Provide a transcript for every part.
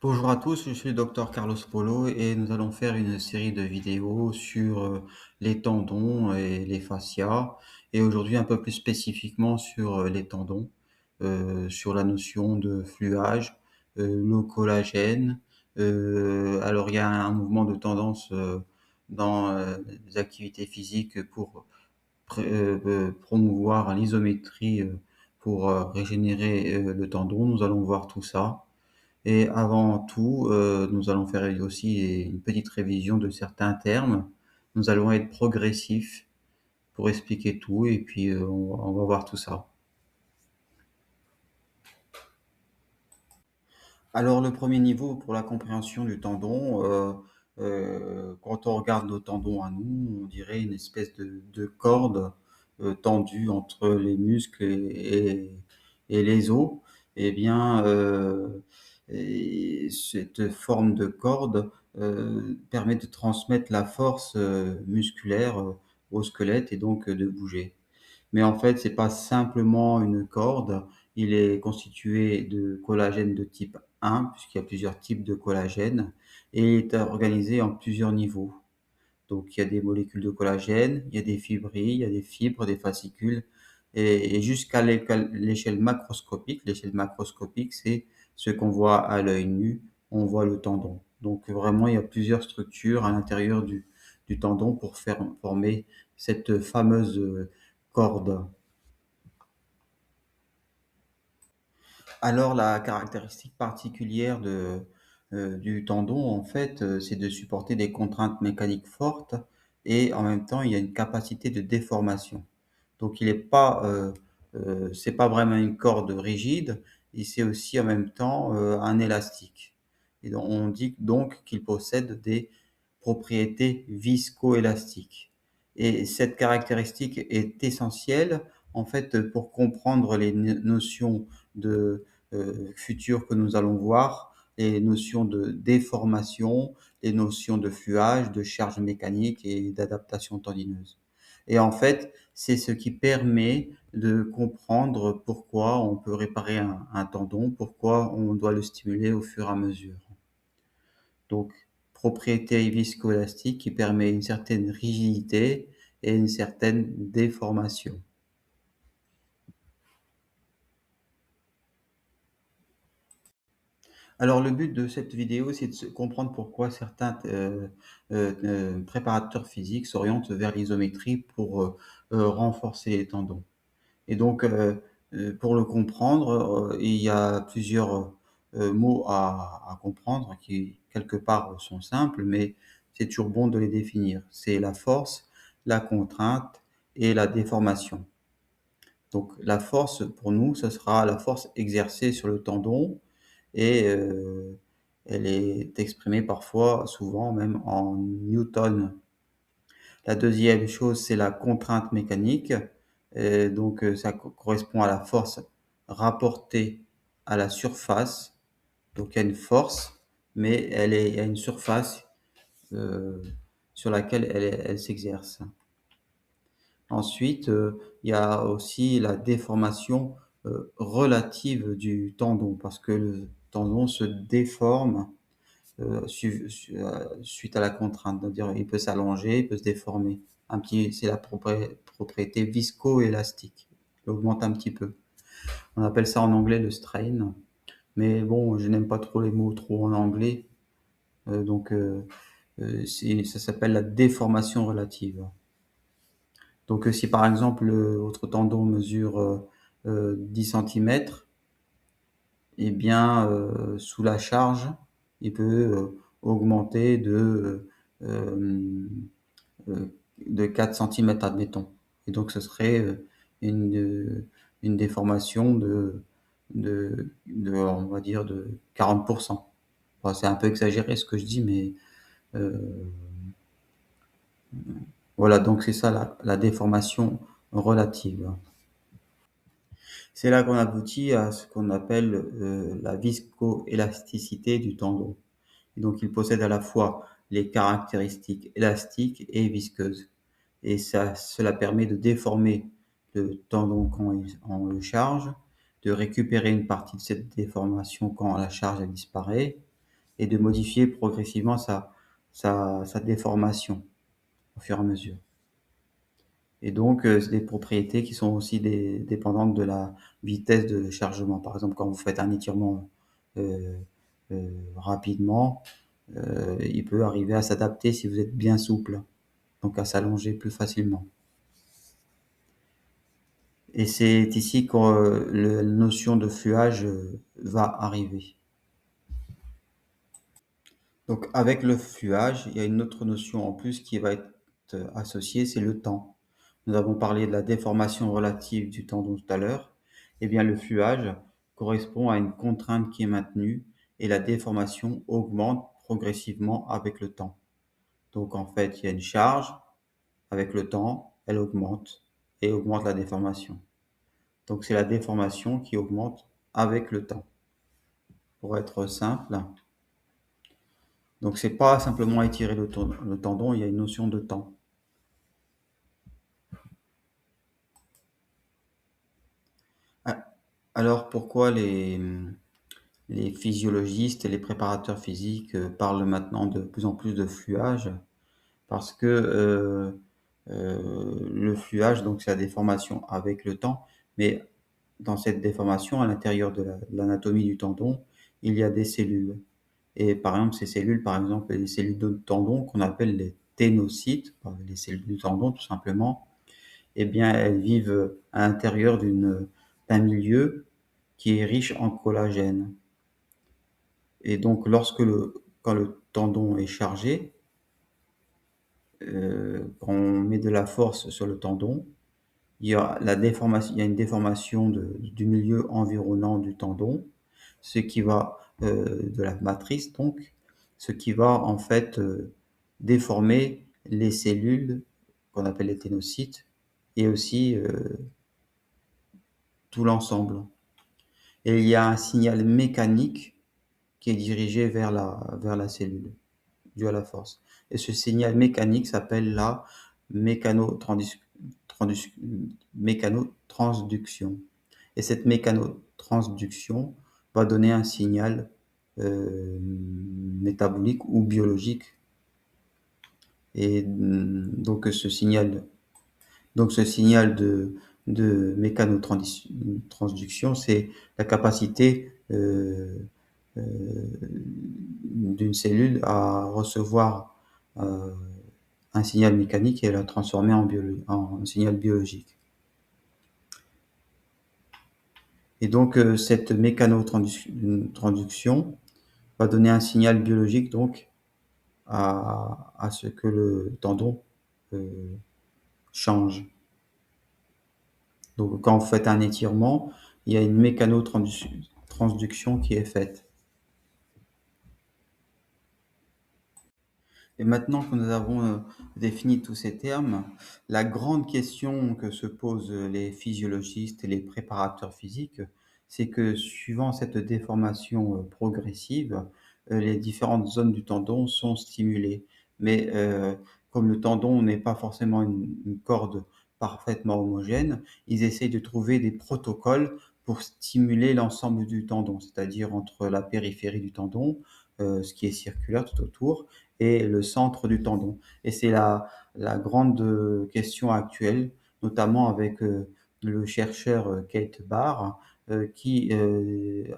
Bonjour à tous, je suis le docteur Carlos Polo et nous allons faire une série de vidéos sur les tendons et les fascias et aujourd'hui un peu plus spécifiquement sur les tendons, sur la notion de fluage, le collagène. Alors il y a un mouvement de tendance dans les activités physiques pour promouvoir l'isométrie pour régénérer le tendon. Nous allons voir tout ça. Et avant tout, nous allons faire aussi une petite révision de certains termes. Nous allons être progressifs pour expliquer tout et puis on va voir tout ça. Alors le premier niveau pour la compréhension du tendon, quand on regarde nos tendons à nous, on dirait une espèce de corde tendue entre les muscles et les os. Eh bien, et cette forme de corde permet de transmettre la force musculaire au squelette et donc de bouger. Mais en fait, c'est pas simplement une corde, il est constitué de collagène de type 1, puisqu'il y a plusieurs types de collagène, et il est organisé en plusieurs niveaux. Donc il y a des molécules de collagène, il y a des fibrilles, il y a des fibres, des fascicules, et jusqu'à l'échelle macroscopique. L'échelle macroscopique, c'est ce qu'on voit à l'œil nu, on voit le tendon. Donc vraiment, il y a plusieurs structures à l'intérieur du tendon pour faire former cette fameuse corde. Alors la caractéristique particulière du tendon, en fait, c'est de supporter des contraintes mécaniques fortes et en même temps, il y a une capacité de déformation. Donc il est pas, c'est pas vraiment une corde rigide et c'est aussi en même temps, un élastique. Et donc on dit donc qu'il possède des propriétés viscoélastiques. Et cette caractéristique est essentielle, en fait, pour comprendre les notions de futures que nous allons voir, les notions de déformation, les notions de fluage, de charge mécanique et d'adaptation tendineuse. Et en fait, c'est ce qui permet de comprendre pourquoi on peut réparer un tendon, pourquoi on doit le stimuler au fur et à mesure. Donc, propriété viscoélastique qui permet une certaine rigidité et une certaine déformation. Alors le but de cette vidéo, c'est de comprendre pourquoi certains préparateurs physiques s'orientent vers l'isométrie pour renforcer les tendons. Et donc, pour le comprendre, il y a plusieurs mots à comprendre qui, quelque part, sont simples, mais c'est toujours bon de les définir. C'est la force, la contrainte et la déformation. Donc la force, pour nous, ce sera la force exercée sur le tendon et elle est exprimée parfois, souvent même en newton. La deuxième chose, c'est la contrainte mécanique. Donc ça correspond à la force rapportée à la surface. Donc il y a une force, mais il y a une surface sur laquelle elle s'exerce. Ensuite, il y a aussi la déformation relative du tendon, parce que le tendon se déforme suite à la contrainte. C'est-à-dire, il peut s'allonger, il peut se déformer. C'est la propriété viscoélastique. Il augmente un petit peu. On appelle ça en anglais le strain. Mais bon, je n'aime pas trop les mots trop en anglais. Donc, ça s'appelle la déformation relative. Donc, si par exemple, votre tendon mesure 10 centimètres, eh bien, sous la charge, il peut augmenter euh, de 4 centimètres, admettons. Et donc, ce serait une déformation on va dire, de 40%. Enfin, c'est un peu exagéré ce que je dis, mais euh, voilà, donc c'est ça la déformation relative. C'est là qu'on aboutit à ce qu'on appelle la viscoélasticité du tendon. Et donc, il possède à la fois les caractéristiques élastiques et visqueuses. Et cela permet de déformer le tendon quand on le charge, de récupérer une partie de cette déformation quand la charge elle disparaît, et de modifier progressivement sa déformation au fur et à mesure. Et donc, c'est des propriétés qui sont aussi dépendantes de la vitesse de chargement. Par exemple, quand vous faites un étirement euh, rapidement, il peut arriver à s'adapter si vous êtes bien souple, donc à s'allonger plus facilement. Et c'est ici que la notion de fluage va arriver. Donc avec le fluage, il y a une autre notion en plus qui va être associée, c'est le temps. Nous avons parlé de la déformation relative du tendon tout à l'heure. Eh bien, le fluage correspond à une contrainte qui est maintenue et la déformation augmente progressivement avec le temps. Donc en fait, il y a une charge, avec le temps, elle augmente et augmente la déformation. Donc c'est la déformation qui augmente avec le temps. Pour être simple, donc c'est pas simplement étirer le tendon, il y a une notion de temps. Ah, alors pourquoi les physiologistes et les préparateurs physiques parlent maintenant de plus en plus de fluage? Parce que le fluage, donc c'est la déformation avec le temps, mais dans cette déformation, à l'intérieur de l'anatomie du tendon, il y a des cellules. Et par exemple, ces cellules, par exemple, les cellules de tendon qu'on appelle les ténocytes, les cellules du tendon tout simplement, eh bien, elles vivent à l'intérieur d'un milieu qui est riche en collagène. Et donc, quand le tendon est chargé, quand on met de la force sur le tendon, il y a une déformation du milieu environnant du tendon, ce qui va, de la matrice donc, ce qui va en fait déformer les cellules qu'on appelle les ténocytes et aussi tout l'ensemble. Et il y a un signal mécanique qui est dirigé vers la cellule, dû à la force. Et ce signal mécanique s'appelle la mécanotransduction. Et cette mécanotransduction va donner un signal métabolique ou biologique. Et ce signal de mécanotransduction, c'est la capacité euh, d'une cellule à recevoir un signal mécanique et à la transformer en signal biologique. Et donc cette mécanotransduction va donner un signal biologique donc à ce que le tendon euh, change. Donc quand vous faites un étirement, il y a une mécanotransduction qui est faite. Et maintenant que nous avons défini tous ces termes, la grande question que se posent les physiologistes et les préparateurs physiques, c'est que suivant cette déformation progressive, les différentes zones du tendon sont stimulées. Mais comme le tendon n'est pas forcément une corde parfaitement homogène, ils essayent de trouver des protocoles pour stimuler l'ensemble du tendon, c'est-à-dire entre la périphérie du tendon, ce qui est circulaire tout autour, et le centre du tendon. Et c'est la grande question actuelle, notamment avec le chercheur Kate Barr, qui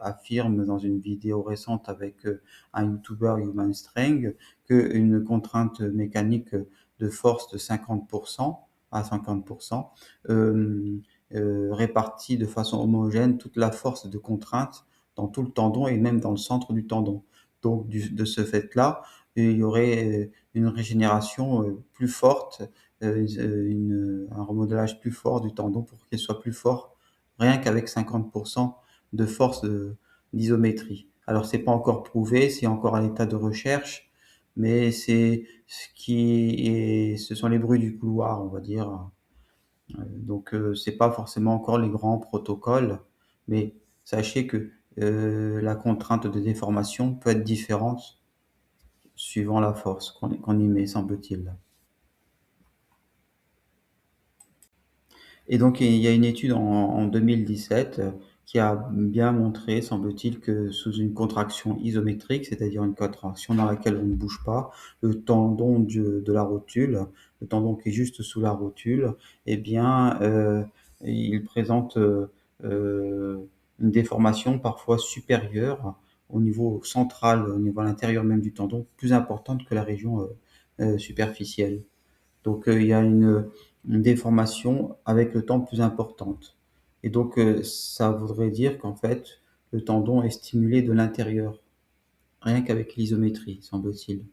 affirme dans une vidéo récente avec un YouTuber Human Strength qu'une contrainte mécanique de force de 50% à 50% répartit de façon homogène toute la force de contrainte dans tout le tendon et même dans le centre du tendon. Donc de ce fait-là, il y aurait une régénération plus forte, un remodelage plus fort du tendon pour qu'il soit plus fort, rien qu'avec 50% de force d'isométrie. Alors c'est pas encore prouvé, c'est encore à l'état de recherche, mais ce sont les bruits du couloir, on va dire. Donc c'est pas forcément encore les grands protocoles, mais sachez que la contrainte de déformation peut être différente suivant la force qu'on y met, semble-t-il. Et donc, il y a une étude en 2017 qui a bien montré, semble-t-il, que sous une contraction isométrique, c'est-à-dire une contraction dans laquelle on ne bouge pas, le tendon de la rotule, le tendon qui est juste sous la rotule, eh bien, il présente une déformation parfois supérieure au niveau central, au niveau à l'intérieur même du tendon, plus importante que la région superficielle. Donc il y a une déformation avec le temps plus importante. Et donc ça voudrait dire qu'en fait, le tendon est stimulé de l'intérieur, rien qu'avec l'isométrie, semble-t-il.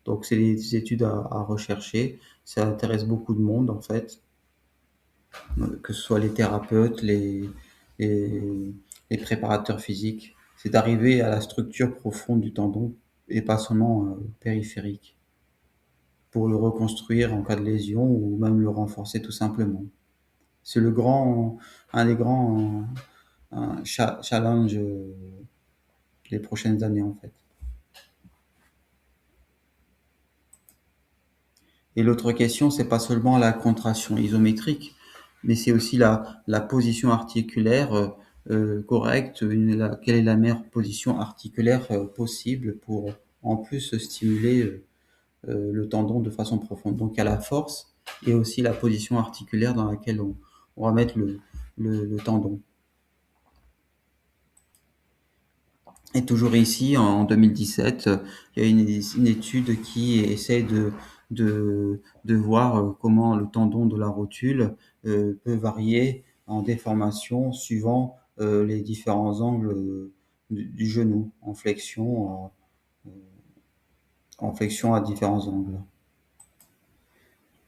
Donc c'est des études à rechercher. Ça intéresse beaucoup de monde en fait, que ce soit les thérapeutes, les, les préparateurs physiques. C'est d'arriver à la structure profonde du tendon et pas seulement périphérique, pour le reconstruire en cas de lésion ou même le renforcer tout simplement. C'est un des grands challenges des prochaines années en fait. Et l'autre question, c'est pas seulement la contraction isométrique, mais c'est aussi la position articulaire correcte, quelle est la meilleure position articulaire possible pour en plus stimuler le tendon de façon profonde. Donc il y a la force et aussi la position articulaire dans laquelle on va mettre le tendon. Et toujours ici, en 2017, il y a une étude qui essaie de voir comment le tendon de la rotule peut varier en déformation suivant les différents angles du genou, en flexion à différents angles.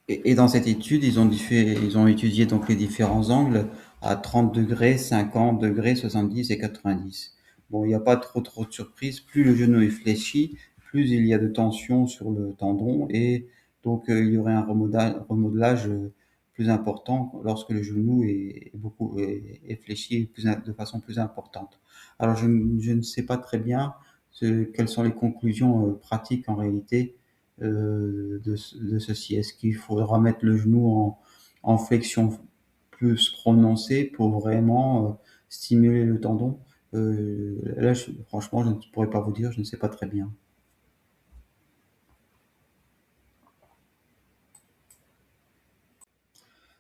Et dans cette étude, ils ont étudié donc les différents angles à 30 degrés, 50 degrés, 70 et 90. Bon, il n'y a pas trop de surprise. Plus le genou est fléchi, plus il y a de tension sur le tendon et donc il y aurait un remodelage plus important lorsque le genou est fléchi de façon plus importante. Alors je ne sais pas très bien quelles sont les conclusions pratiques en réalité de ceci. Est-ce qu'il faudra mettre le genou en flexion plus prononcée pour vraiment stimuler le tendon? Là, franchement, je ne pourrais pas vous dire, je ne sais pas très bien.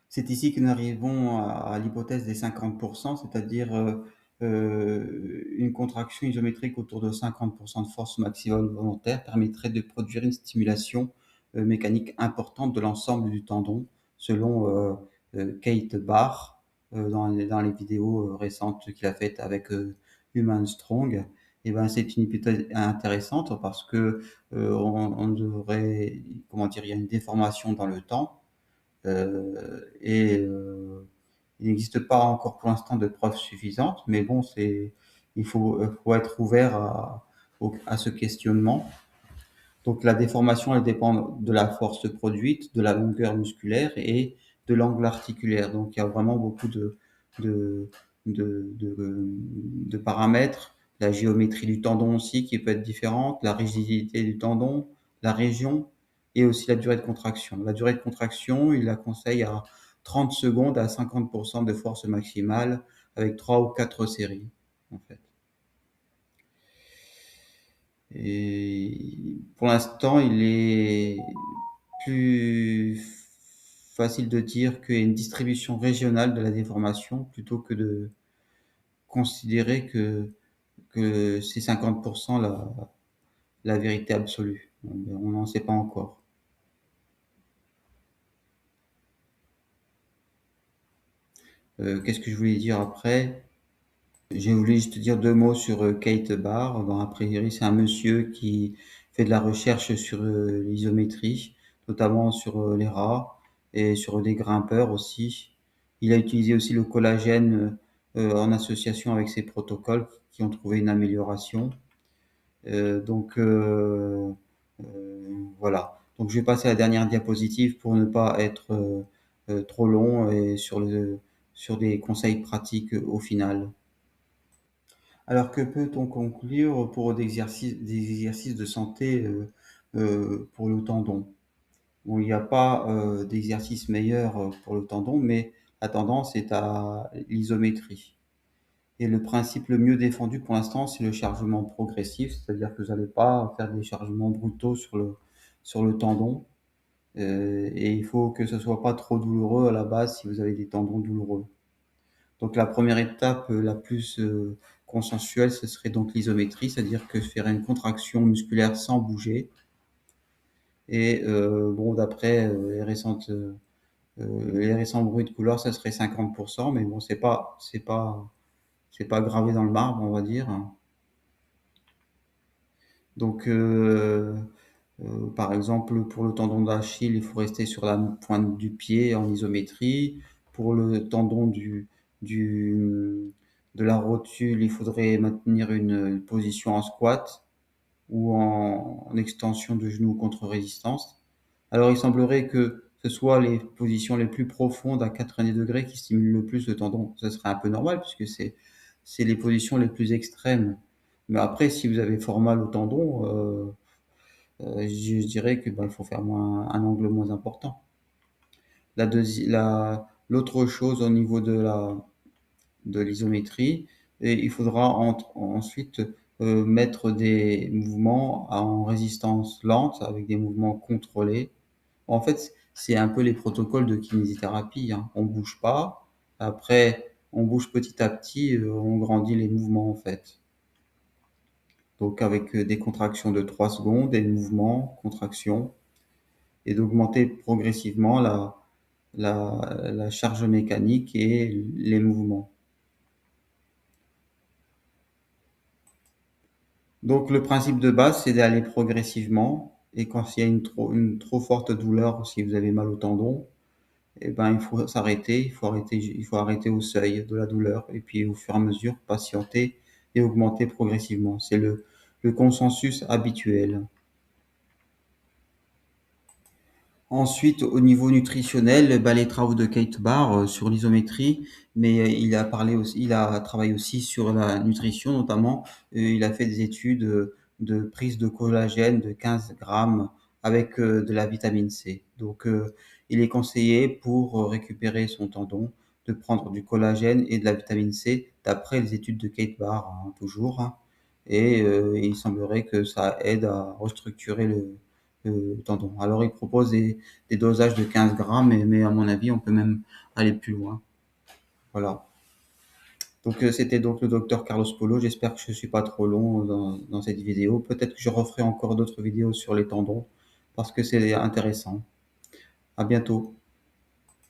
C'est ici que nous arrivons à l'hypothèse des 50%, c'est-à-dire une contraction isométrique autour de 50% de force maximale volontaire permettrait de produire une stimulation mécanique importante de l'ensemble du tendon, selon Kate Barr dans les vidéos récentes qu'il a faites avec Human Strong. Et ben, c'est une hypothèse intéressante parce que on devrait, comment dire, il y a une déformation dans le temps il n'existe pas encore pour l'instant de preuves suffisantes, mais bon, faut être ouvert à ce questionnement. Donc la déformation, elle dépend de la force produite, de la longueur musculaire et de l'angle articulaire. Donc il y a vraiment beaucoup de, de paramètres. La géométrie du tendon aussi qui peut être différente, la rigidité du tendon, la région et aussi la durée de contraction. La durée de contraction, il la conseille à 30 secondes à 50% de force maximale avec 3 ou 4 séries en fait. Et pour l'instant, il est plus facile de dire qu'il y a une distribution régionale de la déformation plutôt que de considérer que c'est 50% la vérité absolue. On n'en sait pas encore. Qu'est-ce que je voulais dire après? J'ai voulu juste dire deux mots sur Kate Barr. Bon, a priori, c'est un monsieur qui fait de la recherche sur l'isométrie, notamment sur les rats et sur des grimpeurs aussi. Il a utilisé aussi le collagène en association avec ses protocoles qui ont trouvé une amélioration. Donc voilà. Donc je vais passer à la dernière diapositive pour ne pas être trop long et sur des conseils pratiques au final. Alors que peut-on conclure pour des exercices de santé pour le tendon? Bon, il n'y a pas d'exercice meilleur pour le tendon, mais la tendance est à l'isométrie. Et le principe le mieux défendu pour l'instant, c'est le chargement progressif, c'est-à-dire que vous n'allez pas faire des chargements brutaux sur le tendon. Et il faut que ce soit pas trop douloureux à la base si vous avez des tendons douloureux. Donc la première étape la plus consensuelle, ce serait donc l'isométrie, c'est-à-dire que faire une contraction musculaire sans bouger. Et bon, d'après les récents bruits de couloir, ça serait 50%, mais bon, c'est pas gravé dans le marbre, on va dire. Donc, par exemple, pour le tendon d'Achille, il faut rester sur la pointe du pied en isométrie. Pour le tendon du, de la rotule, il faudrait maintenir une position en squat ou en extension de genou contre résistance. Alors, il semblerait que ce soit les positions les plus profondes à 90 degrés qui stimulent le plus le tendon. Ce serait un peu normal puisque c'est les positions les plus extrêmes. Mais après, si vous avez fort mal au tendon, je dirais que il faut faire un angle moins important. L'autre chose au niveau de l'isométrie, et il faudra ensuite mettre des mouvements en résistance lente avec des mouvements contrôlés. En fait, c'est un peu les protocoles de kinésithérapie, hein. On bouge pas, après on bouge petit à petit, on grandit les mouvements en fait. Donc avec des contractions de 3 secondes, des mouvements, contractions, et d'augmenter progressivement la charge mécanique et les mouvements. Donc le principe de base, c'est d'aller progressivement. Et quand il y a une trop forte douleur, si vous avez mal au tendon, eh ben, il faut s'arrêter, il faut arrêter au seuil de la douleur. Et puis au fur et à mesure, patienter et augmenter progressivement. C'est le consensus habituel. Ensuite, au niveau nutritionnel, bah, les travaux de Kate Barr sur l'isométrie, mais il a travaillé aussi sur la nutrition notamment. Il a fait des études de prise de collagène de 15 grammes avec de la vitamine C. Donc, il est conseillé pour récupérer son tendon de prendre du collagène et de la vitamine C d'après les études de Kate Barr, hein, toujours, hein. Et il semblerait que ça aide à restructurer le tendon. Alors, il propose des dosages de 15 grammes, mais à mon avis, on peut même aller plus loin. Voilà. Donc, c'était donc le docteur Carlos Polo. J'espère que je ne suis pas trop long dans cette vidéo. Peut-être que je referai encore d'autres vidéos sur les tendons parce que c'est intéressant. À bientôt.